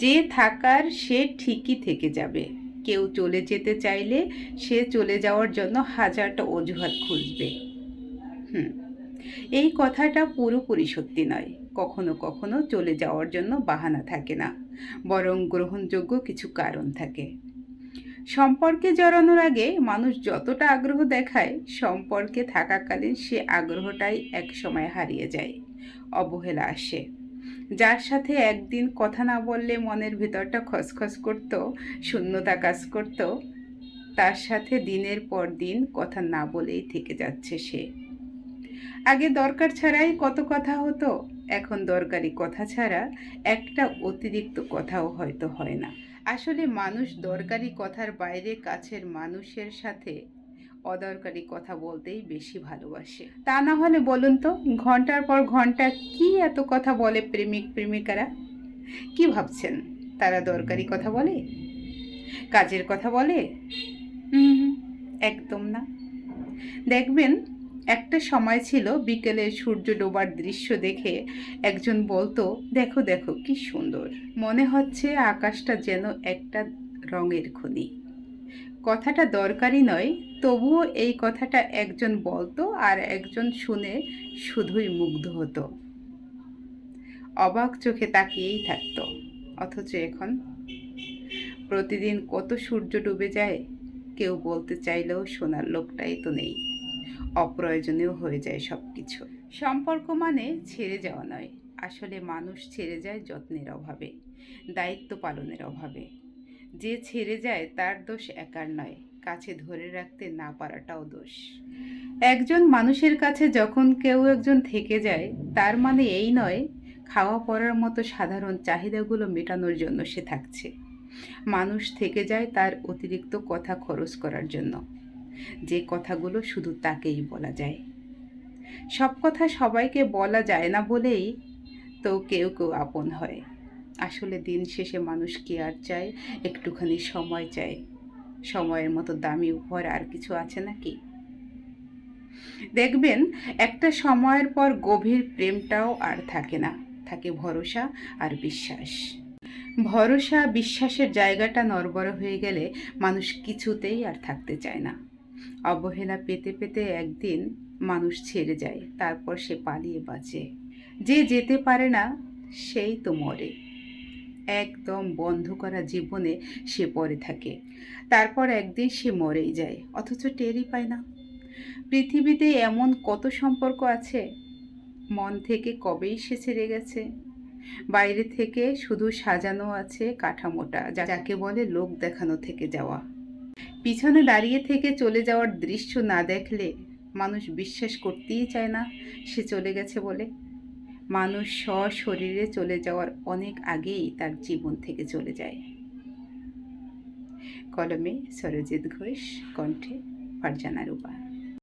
যে থাকার সে ঠিকই থেকে যাবে, কেউ চলে যেতে চাইলে সে চলে যাওয়ার জন্য হাজারটা অজুহাত খুঁজবে। হুম, এই কথাটা পুরোপুরি সত্যি নয়। কখনো কখনো চলে যাওয়ার জন্য বাহানা থাকে না, বরং গ্রহণযোগ্য কিছু কারণ থাকে। সম্পর্কে জড়ানোর আগে মানুষ যতটা আগ্রহ দেখায়, সম্পর্কে থাকাকালীন সে আগ্রহটাই একসময় হারিয়ে যায়। অবহেলা আসে। যার সাথে একদিন কথা না বললে মনের ভিতরটা খসখস করত, শূন্যতা কাজ করত, তার সাথে দিনের পর দিন কথা না বলেই থেকে যাচ্ছে সে। আগে দরকার ছাড়াই কত কথা হতো, এখন দরকারি কথা ছাড়া একটা অতিরিক্ত কথাও হয়তো হয় না। আসলে মানুষ দরকারি কথার বাইরে কাছের মানুষের সাথে অদরকারি কথা বলতেই বেশি ভালোবাসে। তা না হলে বলুন তো, ঘন্টার পর ঘন্টা কি এত কথা বলে প্রেমিক প্রেমিকারা? কি ভাবছেন তারা দরকারি কথা বলে, কাজের কথা বলে? হুম, একদম না। দেখবেন, একটা সময় ছিল বিকেলে সূর্য ডোবার দৃশ্য দেখে একজন বলতো, দেখো দেখো কি সুন্দর, মনে হচ্ছে আকাশটা যেন একটা রঙের খনি। কথাটা দরকারি নয়, তবুও এই কথাটা একজন বলতো আর একজন শুনে শুধুই মুগ্ধ হতো, অবাক চোখে তাকিয়েই থাকতো। অথচ এখন প্রতিদিন কত সূর্য ডুবে যায়, কেউ বলতে চাইলেও শোনার লোকটাই তো নেই। অপ্রয়োজনীয় হয়ে যায় সব কিছু। সম্পর্ক মানে ছেড়ে যাওয়া নয়, আসলে মানুষ ছেড়ে যায় যত্নের অভাবে, দায়িত্ব পালনের অভাবে। যে ছেড়ে যায় তার দোষ একার নয়, কাছে ধরে রাখতে না পারাটাও দোষ। একজন মানুষের কাছে যখন কেউ একজন থেকে যায়, তার মানে এই নয় খাওয়া পরার মতো সাধারণ চাহিদাগুলো মেটানোর জন্য সে থাকছে। মানুষ থেকে যায় তার অতিরিক্ত কথা খরচ করার জন্য, যে কথাগুলো শুধু তাকেই বলা যায়। সব কথা সবাইকে বলা যায় না বলেই তো কেউ কেউ আপন হয়। আসলে দিন শেষে মানুষ কি আর চায়, একটুখানি সময় চায়। সময়ের মতো দামি উপহার আর কিছু আছে নাকি? দেখবেন, একটা সময়ের পর গভীর প্রেমটাও আর থাকে না, থাকে ভরসা আর বিশ্বাস। ভরসা বিশ্বাসের জায়গাটা নড়বড় হয়ে গেলে মানুষ কিছুতেই আর থাকতে চায় না। অবহেলা পেতে পেতে একদিন মানুষ ছেড়ে যায়, তারপর সে পালিয়ে বাঁচে। যে যেতে পারে না সেই তো মরে। একদম বন্ধ করা জীবনে সে পড়ে থাকে, তারপর একদিন সে মরেই যায়, অথচ টেরই পায় না। পৃথিবীতে এমন কত সম্পর্ক আছে, মন থেকে কবেই সে ছেড়ে গেছে। বাইরে থেকে শুধু সাজানো আছে কাঠামোটা, যাকে বলে লোক দেখানো থেকে যাওয়া। পিছনে দাঁড়িয়ে থেকে চলে যাওয়ার দৃশ্য না দেখলে মানুষ বিশ্বাস করতেই চায় না সে চলে গেছে বলে। মানুষ সশরীরে চলে যাওয়ার অনেক আগেই তার জীবন থেকে চলে যায়। কলমে সরজিৎ ঘোষ, কণ্ঠে ফারজানা রূপা।